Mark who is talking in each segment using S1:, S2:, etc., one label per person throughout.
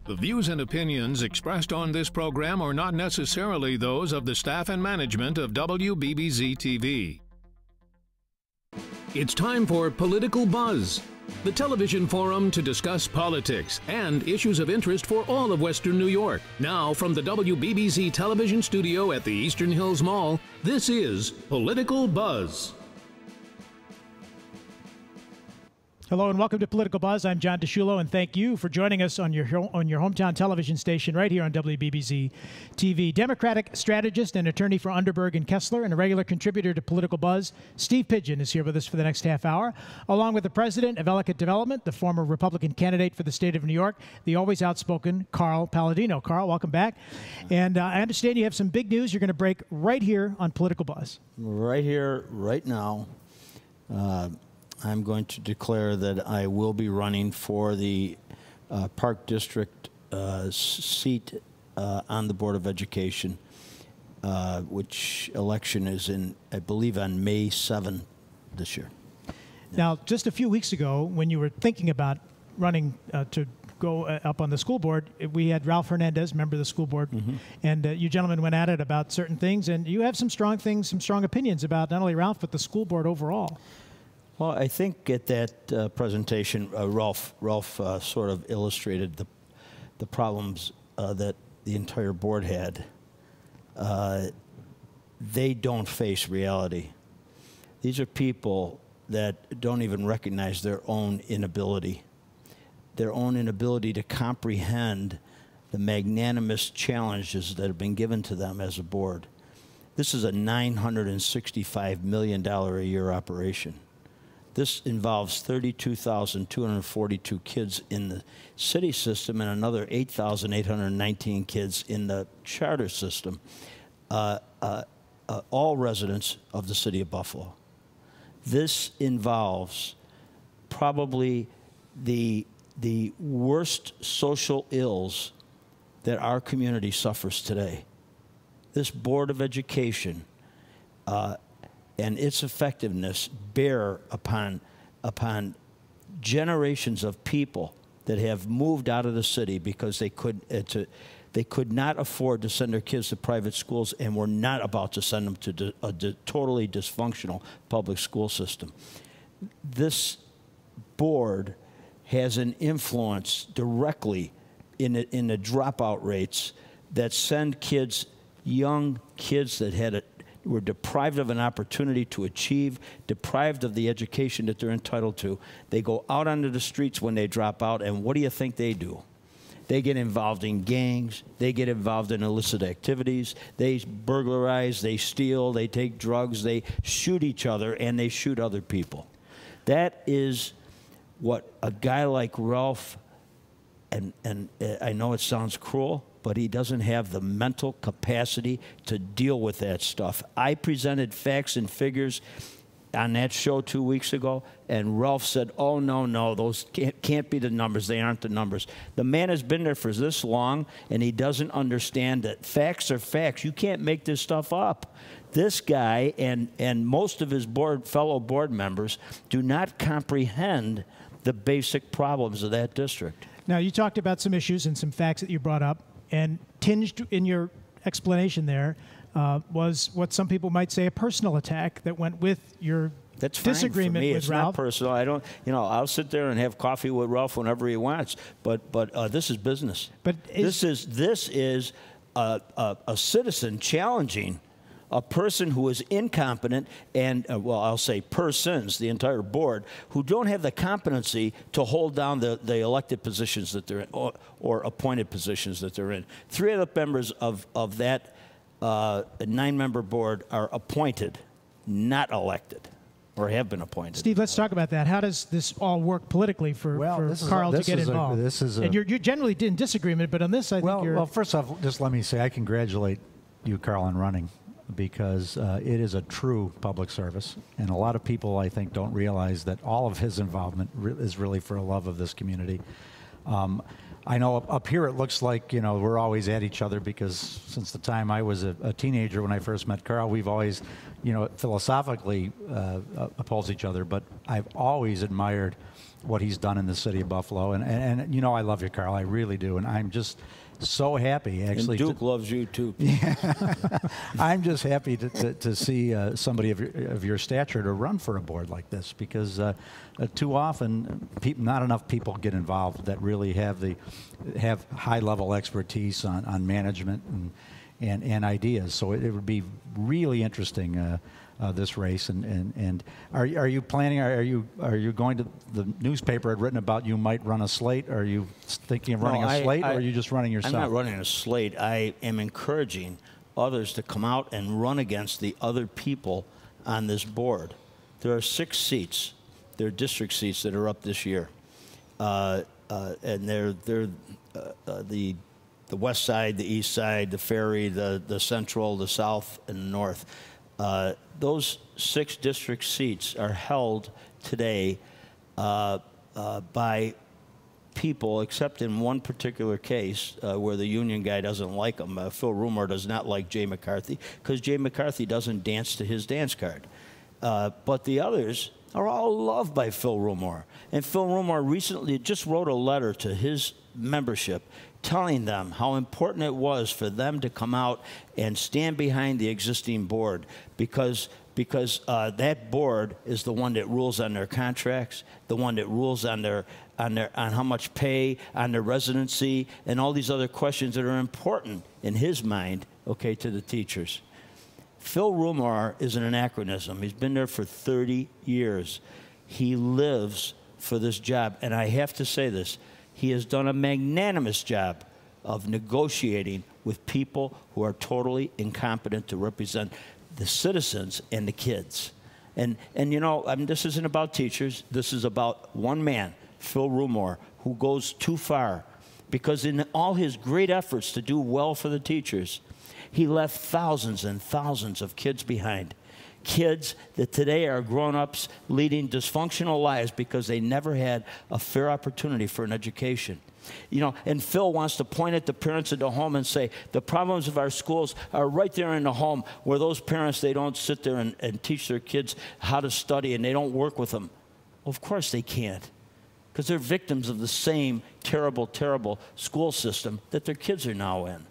S1: The views and opinions expressed on this program are not necessarily those of the staff and management of WBBZ TV. It's time for Political Buzz, the television forum to discuss politics and issues of interest for all of Western New York. Now, from the WBBZ television studio at the Eastern Hills Mall, this is Political Buzz.
S2: Hello and welcome to Political Buzz. I'm John DeSciullo, and thank you for joining us on your hometown television station right here on WBBZ TV. Democratic strategist and attorney for Underberg and Kessler and a regular contributor to Political Buzz, Steve Pidgeon is here with us for the next half hour, along with the president of Ellicott Development, the former Republican candidate for the state of New York, the always outspoken Carl Paladino. Carl, welcome back. And I understand you have some big news you're going to break right here on Political Buzz.
S3: Right here, right now. I'm going to declare that I will be running for the Park District seat on the Board of Education, which election is in, I believe, on May 7 this year.
S2: Now, just a few weeks ago, when you were thinking about running to go up on the school board, we had Ralph Hernandez, member of the school board, and you gentlemen went at it about certain things, and you have some strong things, some strong opinions about not only Ralph, but the school board overall.
S3: Well, I think at that presentation, Ralph sort of illustrated the problems that the entire board had. They don't face reality. These are people that don't even recognize their own inability to comprehend the magnanimous challenges that have been given to them as a board. This is a $965 million a year operation. This involves 32,242 kids in the city system and another 8,819 kids in the charter system, all residents of the city of Buffalo. This involves probably the worst social ills that our community suffers today. This Board of Education and its effectiveness bear upon generations of people that have moved out of the city because they could not afford to send their kids to private schools and were not about to send them to a totally dysfunctional public school system. This board has an influence directly in the dropout rates that send kids, young kids that were deprived of an opportunity to achieve, deprived of the education that they're entitled to. They go out onto the streets when they drop out, and what do you think they do? They get involved in gangs. They get involved in illicit activities. They burglarize, they steal, they take drugs, they shoot each other, and they shoot other people. That is what a guy like Ralph, and I know it sounds cruel, but he doesn't have the mental capacity to deal with that stuff. I presented facts and figures on that show 2 weeks ago, and Ralph said, oh, no, those can't be the numbers. They aren't the numbers. The man has been there for this long, and he doesn't understand that facts are facts. You can't make this stuff up. This guy and most of his fellow board members do not comprehend the basic problems of that district.
S2: Now, you talked about some issues and some facts that you brought up. And tinged in your explanation there was what some people might say a personal attack that went with your disagreement
S3: with Ralph.
S2: It's not
S3: personal. I don't, I'll sit there and have coffee with Ralph whenever he wants. But this is business. But this is a citizen challenging a person who is incompetent and, well, I'll say persons, the entire board, who don't have the competency to hold down the elected positions that they're in or appointed positions that they're in. 3 of the members of that 9-member board are appointed, not elected, or have been appointed.
S2: Steve, let's talk about that. How does this all work politically for Carl to get involved? And you're generally in disagreement, but on this, I think you're...
S4: Well, first off, just let me say I congratulate you, Carl, on running, because it is a true public service. And a lot of people, I think, don't realize that all of his involvement is really for a love of this community. I know up here it looks like, we're always at each other because since the time I was a teenager when I first met Carl, we've always, philosophically opposed each other. But I've always admired what he's done in the city of Buffalo. And you know I love you, Carl. I really do. And I'm just so happy, actually.
S3: And Duke loves you, too.
S4: I'm just happy to see somebody of your stature to run for a board like this, because too often not enough people get involved that really have high-level expertise on management and ideas. So it would be really interesting, this race. And are you planning? Are you going to, the newspaper had written about you might run a slate? Are you thinking of running a slate, or are you just running yourself?
S3: I'm not running a slate. I am encouraging others to come out and run against the other people on this board. There are 6 seats. They're district seats that are up this year, and they're the west side, the east side, the ferry, the central, the south, and the north. Those 6 district seats are held today by people, except in one particular case where the union guy doesn't like them. Phil Rumor does not like Jay McCarthy because Jay McCarthy doesn't dance to his dance card. But the others are all loved by Phil Rumor. And Phil Rumor recently just wrote a letter to his membership telling them how important it was for them to come out and stand behind the existing board, because that board is the one that rules on their contracts, the one that rules on how much pay, on their residency, and all these other questions that are important in his mind, okay, to the teachers. Phil Rumor is an anachronism. He's been there for 30 years. He lives for this job, and I have to say this. He has done a magnanimous job of negotiating with people who are totally incompetent to represent the citizens and the kids. And you know, I mean, this isn't about teachers. This is about one man, Phil Rumor, who goes too far. Because in all his great efforts to do well for the teachers, he left thousands and thousands of kids behind. Kids that today are grown-ups leading dysfunctional lives because they never had a fair opportunity for an education. You know, and Phil wants to point at the parents at the home and say, the problems of our schools are right there in the home, where those parents, they don't sit there and teach their kids how to study, and they don't work with them. Well, of course they can't, because they're victims of the same terrible, terrible school system that their kids are now in.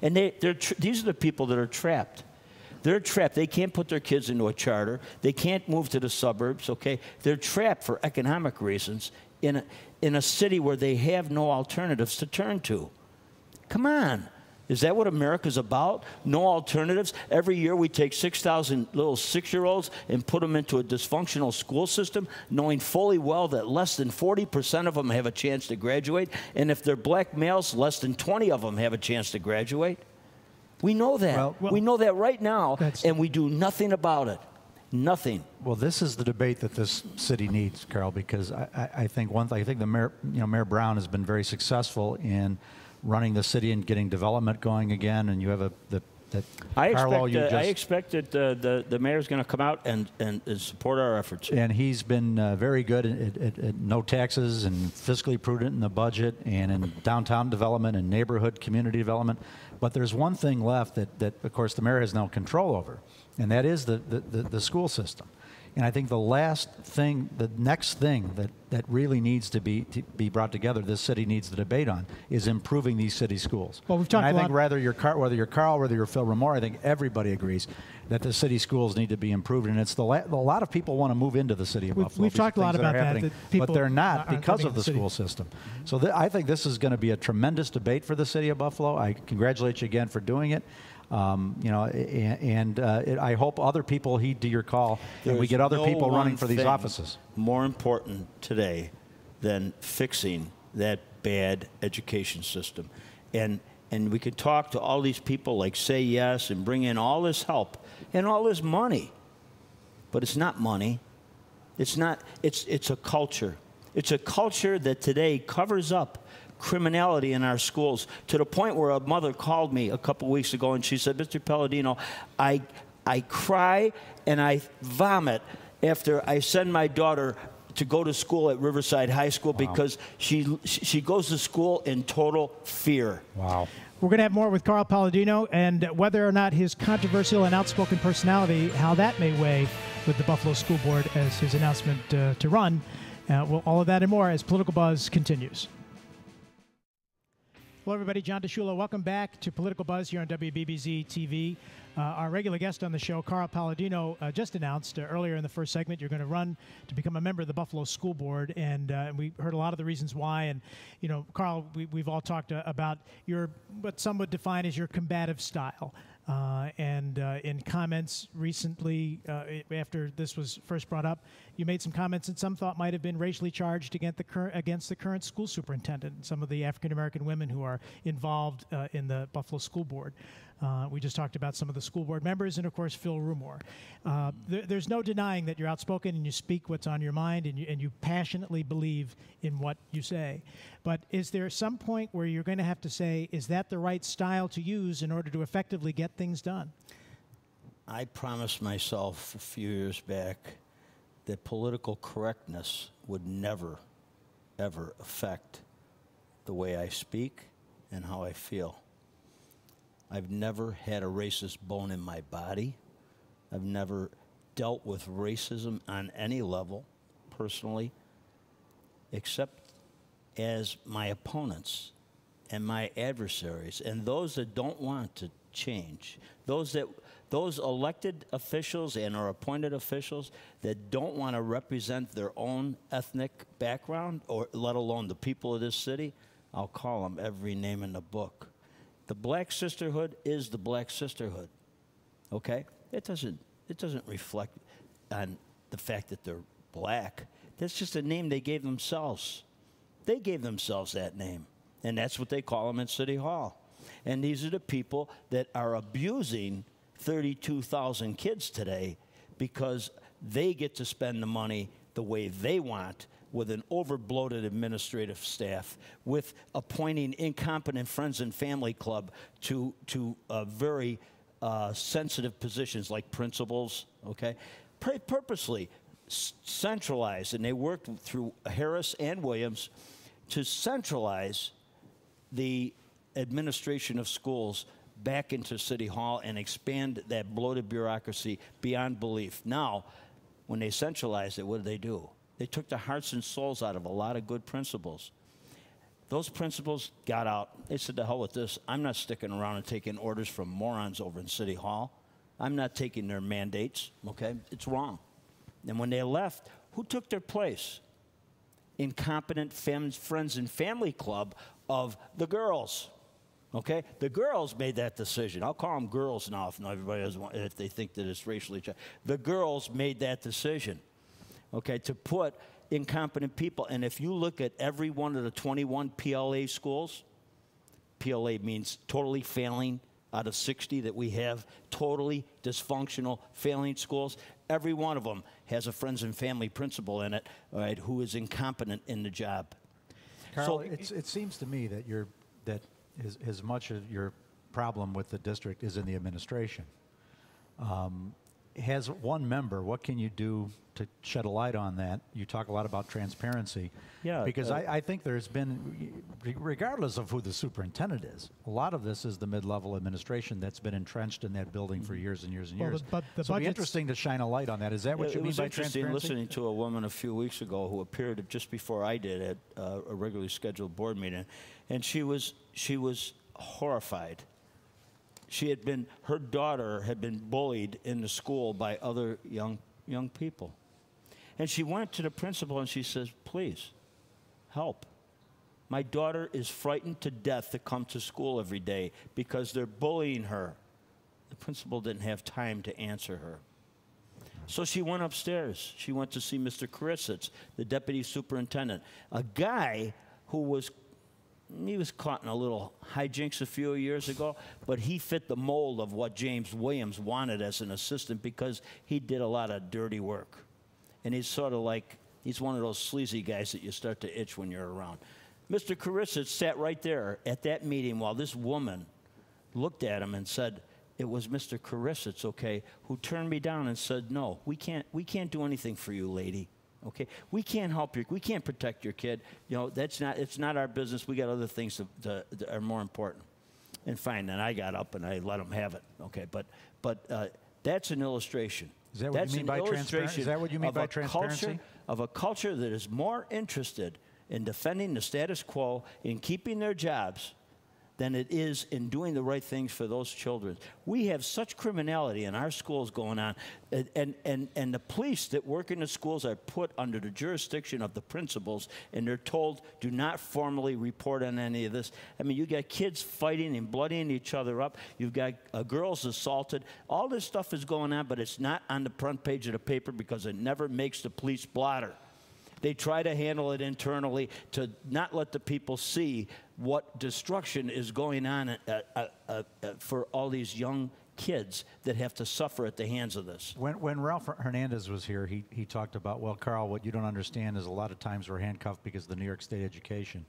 S3: And these are the people that are trapped. They're trapped. They can't put their kids into a charter. They can't move to the suburbs, okay? They're trapped for economic reasons in a city where they have no alternatives to turn to. Come on. Is that what America's about? No alternatives? Every year we take 6,000 little 6-year-olds and put them into a dysfunctional school system, knowing fully well that less than 40% of them have a chance to graduate, and if they're black males, less than 20 of them have a chance to graduate. We know that. Well, we know that right now, and we do nothing about it. Nothing.
S4: Well, this is the debate that this city needs, Carl, because I think the mayor, Mayor Brown has been very successful in running the city and getting development going again, and you have
S3: I expect that the mayor's going to come out and support our efforts.
S4: And he's been very good at no taxes and fiscally prudent in the budget and in downtown development and neighborhood community development. But there's one thing left that of course, the mayor has no control over, and that is the school system. And I think the next thing that really needs to be brought together, this city needs the debate on, is improving these city schools.
S2: Well, we've talked
S4: a lot. I think whether you're Carl, whether you're Phil Ramore, I think everybody agrees that the city schools need to be improved. And it's a lot of people want to move into the city of Buffalo.
S2: We've talked a lot about that
S4: but they're not because of the school system. So I think this is going to be a tremendous debate for the city of Buffalo. I congratulate you again for doing it. I hope other people heed to your call and we get other people running for these offices.
S3: More important today than fixing that bad education system. And we could talk to all these people like Say Yes and bring in all this help and all this money. But it's not money. It's a culture. It's a culture that today covers up criminality in our schools, to the point where a mother called me a couple weeks ago and she said, Mr. Paladino, I cry and I vomit after I send my daughter to go to school at Riverside High School. Wow. Because she goes to school in total fear.
S4: Wow.
S2: We're going to have more with Carl Paladino, and whether or not his controversial and outspoken personality, how that may weigh with the Buffalo School Board as his announcement to run Well, all of that and more as Political Buzz continues. Hello, everybody. John DeShula. Welcome back to Political Buzz here on WBBZ TV. Our regular guest on the show, Carl Paladino, just announced earlier in the first segment you're going to run to become a member of the Buffalo School Board, and we heard a lot of the reasons why. And you know, Carl, we've all talked about your what some would define as your combative style. And in comments recently, after this was first brought up, you made some comments that some thought might have been racially charged against the current school superintendent and some of the African-American women who are involved in the Buffalo School Board. We just talked about some of the school board members and, of course, Phil Rumore. There's no denying that you're outspoken and you speak what's on your mind and you passionately believe in what you say. But is there some point where you're going to have to say, is that the right style to use in order to effectively get things done?
S3: I promised myself a few years back that political correctness would never, ever affect the way I speak and how I feel. I've never had a racist bone in my body. I've never dealt with racism on any level, personally, except as my opponents and my adversaries and those that don't want to change. Those elected officials and or appointed officials that don't want to represent their own ethnic background, or let alone the people of this city, I'll call them every name in the book. The black sisterhood is the black sisterhood, okay? It doesn't reflect on the fact that they're black. That's just a name they gave themselves. They gave themselves that name, and that's what they call them in City Hall. And these are the people that are abusing 32,000 kids today because they get to spend the money the way they want, with an over-bloated administrative staff, with appointing incompetent friends and family club to very sensitive positions like principals, okay? Purposely centralized, and they worked through Harris and Williams to centralize the administration of schools back into City Hall and expand that bloated bureaucracy beyond belief. Now, when they centralized it, what did they do? They took the hearts and souls out of a lot of good principals. Those principals got out. They said, to hell with this. I'm not sticking around and taking orders from morons over in City Hall. I'm not taking their mandates, okay? It's wrong. And when they left, who took their place? Incompetent friends and family club of the girls, okay? The girls made that decision. I'll call them girls now if everybody doesn't want, if they think that it's racially charged. The girls made that decision, okay, to put incompetent people. And if you look at every one of the 21 PLA schools, PLA means totally failing out of 60 that we have, totally dysfunctional, failing schools. Every one of them has a friends and family principal in it, all right, who is incompetent in the job.
S4: Carl, it seems to me that as much of your problem with the district is in the administration. Has one member, what can you do to shed a light on that? You talk a lot about transparency.
S3: Yeah.
S4: Because I think there's been, regardless of who the superintendent is, a lot of this is the mid-level administration that's been entrenched in that building for years and years and years.
S2: But the
S4: so it'd be interesting to shine a light on that. Is that what you mean by transparency?
S3: It was interesting listening to a woman a few weeks ago who appeared just before I did at a regularly scheduled board meeting, and she was horrified. Her daughter had been bullied in the school by other young people. And she went to the principal and she says, please, help. My daughter is frightened to death to come to school every day because they're bullying her. The principal didn't have time to answer her. So she went upstairs. She went to see Mr. Karisitz, the deputy superintendent, a guy who was caught in a little hijinks a few years ago, but he fit the mold of what James Williams wanted as an assistant because he did a lot of dirty work. And he's sort of like, he's one of those sleazy guys that you start to itch when you're around. Mr. Karisitz sat right there at that meeting while this woman looked at him and said, it was Mr. Karisitz, okay, who turned me down and said, no, we can't do anything for you, lady. Okay, we can't help you. We can't protect your kid. You know, it's not our business. We got other things that are more important. And fine, then I got up and I let them have it. Okay, but that's an illustration.
S4: Is that what
S3: That's
S4: you mean
S3: an
S4: by transparency?
S3: illustration
S4: Is that what you mean
S3: of
S4: by
S3: a
S4: transparency?
S3: of a culture that is more interested in defending the status quo, in keeping their jobs, than it is in doing the right things for those children. We have such criminality in our schools going on, and the police that work in the schools are put under the jurisdiction of the principals, and they're told, do not formally report on any of this. I mean, you got kids fighting and bloodying each other up. You've got girls assaulted. All this stuff is going on, but it's not on the front page of the paper because it never makes the police blotter. They try to handle it internally to not let the people see what destruction is going on for all these young kids that have to suffer at the hands of this.
S4: When Ralph Hernandez was here, he talked about, well, Carl, what you don't understand is a lot of times we're handcuffed because of the New York State education.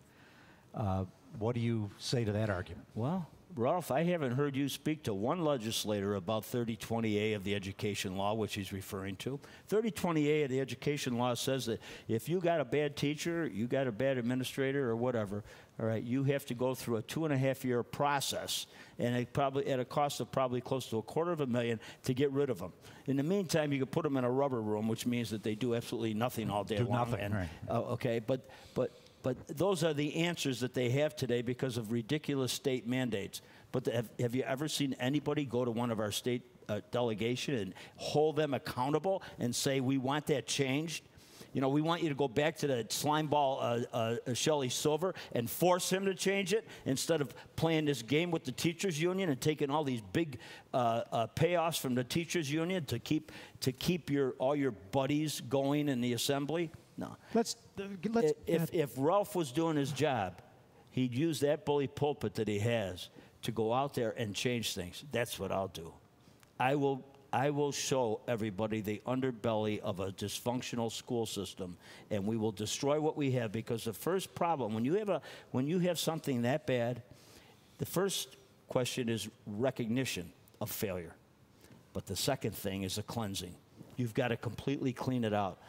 S4: What do you say to that argument?
S3: Well, Ralph, I haven't heard you speak to one legislator about 3020A of the education law, which he's referring to. 3020A of the education law says that if you got a bad teacher, you got a bad administrator or whatever, all right, you have to go through a 2.5-year process, and it probably at a cost of probably close to $250,000 to get rid of them. In the meantime, you can put them in a rubber room, which means that they do absolutely nothing all day long.
S4: Nothing,
S3: and,
S4: right.
S3: Okay, but those are the answers that they have today because of ridiculous state mandates. But have you ever seen anybody go to one of our state delegation and hold them accountable and say, we want that changed? You know, we want you to go back to the slime ball Shelley Silver and force him to change it instead of playing this game with the teachers union and taking all these big payoffs from the teachers union to keep all your buddies going in the assembly. No. If Ralph was doing his job, he'd use that bully pulpit that he has to go out there and change things. That's what I'll do. I will show everybody the underbelly of a dysfunctional school system, and we will destroy what we have. Because the first problem, when you have something that bad, the first question is recognition of failure. But the second thing is a cleansing. You've got to completely clean it out.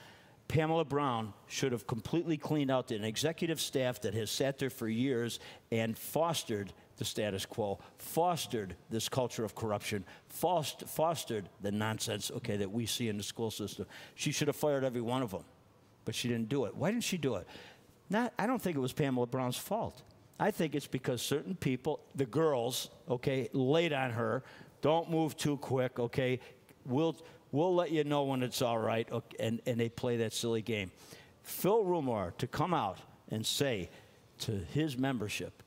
S3: Pamela Brown should have completely cleaned out an executive staff that has sat there for years and fostered the status quo, fostered this culture of corruption, fostered the nonsense, okay, that we see in the school system. She should have fired every one of them, but she didn't do it. Why didn't she do it? I don't think it was Pamela Brown's fault. I think it's because certain people, the girls, okay, laid on her, don't move too quick, okay, We'll let you know when it's all right, okay, and they play that silly game. Phil Rumor to come out and say to his membership,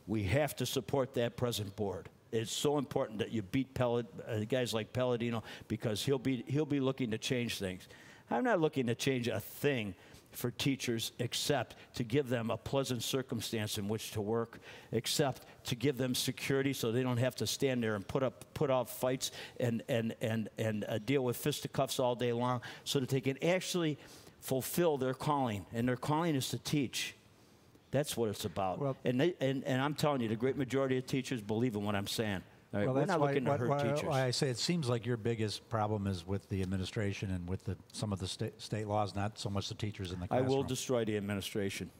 S3: we have to support that present board. It's so important that you beat guys like Paladino because he'll be looking to change things. I'm not looking to change a thing for teachers except to give them a pleasant circumstance in which to work, except to give them security so they don't have to stand there and put off fights and deal with fisticuffs all day long, so that they can actually fulfill their calling. And their calling is to teach. That's what it's about. Well, and I'm telling you, the great majority of teachers believe in what I'm saying. Right?
S4: Well,
S3: we're not looking to hurt teachers.
S4: Why I say it seems like your biggest problem is with the administration and with some of the state laws, not so much the teachers in the classroom.
S3: I will destroy the administration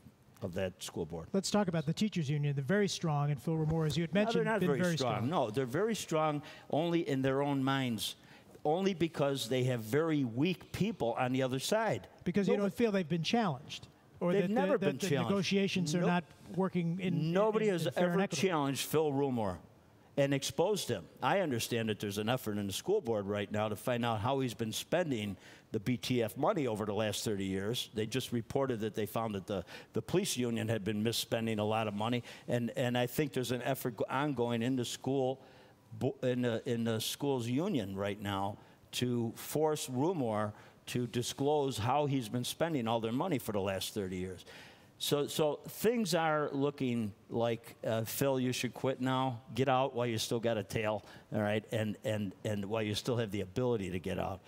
S3: of that school board.
S2: Let's talk about the teachers union. They're very strong, and Phil Rumor, as you had mentioned,
S3: no, they're not very strong. No, they're very strong only in their own minds, only because they have very weak people on the other side.
S2: Because you don't feel they've been challenged. Or
S3: they've never been challenged.
S2: The negotiations are not working in
S3: Nobody has ever
S2: equitable.
S3: challenged Phil Rumor and exposed him. I understand that there's an effort in the school board right now to find out how he's been spending the BTF money over the last 30 years. They just reported that they found that the police union had been misspending a lot of money, and I think there's an effort ongoing in the school, in the school's union right now to force Rumor to disclose how he's been spending all their money for the last 30 years. So things are looking like, Phil, you should quit now. Get out while you still got a tail, all right, and while you still have the ability to get out,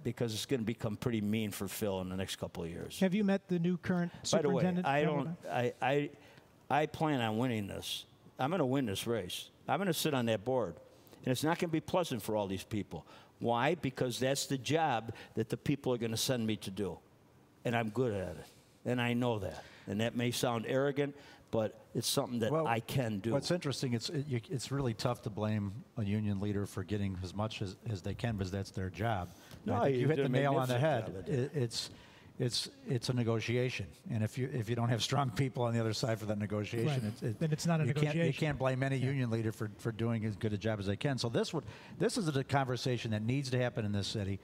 S3: because it's going to become pretty mean for Phil in the next couple of years.
S2: Have you met the new current superintendent?
S3: By the way, I plan on winning this. I'm going to win this race. I'm going to sit on that board, and it's not going to be pleasant for all these people. Why? Because that's the job that the people are going to send me to do, and I'm good at it. And I know that. And that may sound arrogant, but it's something that I can do.
S4: What's interesting, it's really tough to blame a union leader for getting as much as they can, because that's their job.
S3: No,
S4: you hit
S3: did
S4: the
S3: a
S4: nail on the
S3: magnificent
S4: head.
S3: job.
S4: It's a negotiation, and if you don't have strong people on the other side for that negotiation,
S2: then it's not a negotiation.
S4: You can't blame any union leader for doing as good a job as they can. So this is a conversation that needs to happen in this city.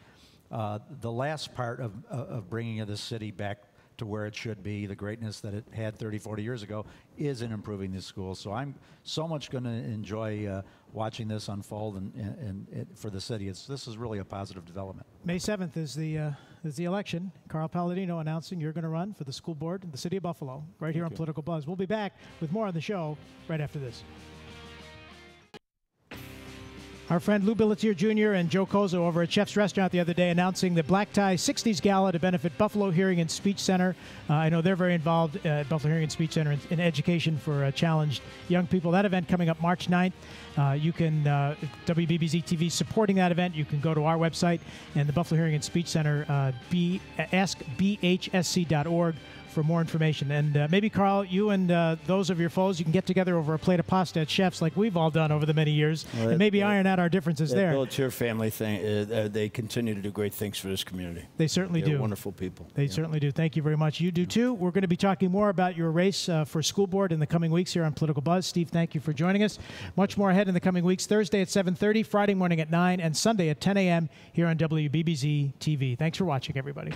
S4: The last part of bringing this city back to where it should be, the greatness that it had 30, 40 years ago, is in improving these schools. So I'm so much going to enjoy watching this unfold and for the city. This is really a positive development.
S2: May 7th is the election. Carl Paladino announcing you're going to run for the school board in the city of Buffalo, right here on Political Buzz. We'll be back with more on the show right after this. Our friend Lou Billetier Jr. and Joe Kozo over at Chef's Restaurant the other day announcing the Black Tie 60s Gala to benefit Buffalo Hearing and Speech Center. I know they're very involved at Buffalo Hearing and Speech Center in education for challenged young people. That event coming up March 9th. You can, WBBZ TV supporting that event. You can go to our website and the Buffalo Hearing and Speech Center, askbhsc.org for more information. And maybe, Carl, you and those of your foes, you can get together over a plate of pasta at Chef's like we've all done over the many years, and maybe iron out our differences there.
S3: The Billetier family thing, they continue to do great things for this community.
S2: They certainly do.
S3: They're wonderful people.
S2: They certainly do. Thank you very much. You do, too. We're going to be talking more about your race for school board in the coming weeks here on Political Buzz. Steve, thank you for joining us. Much more ahead in the coming weeks. Thursday at 7:30, Friday morning at 9, and Sunday at 10 a.m. here on WBBZ TV. Thanks for watching, everybody.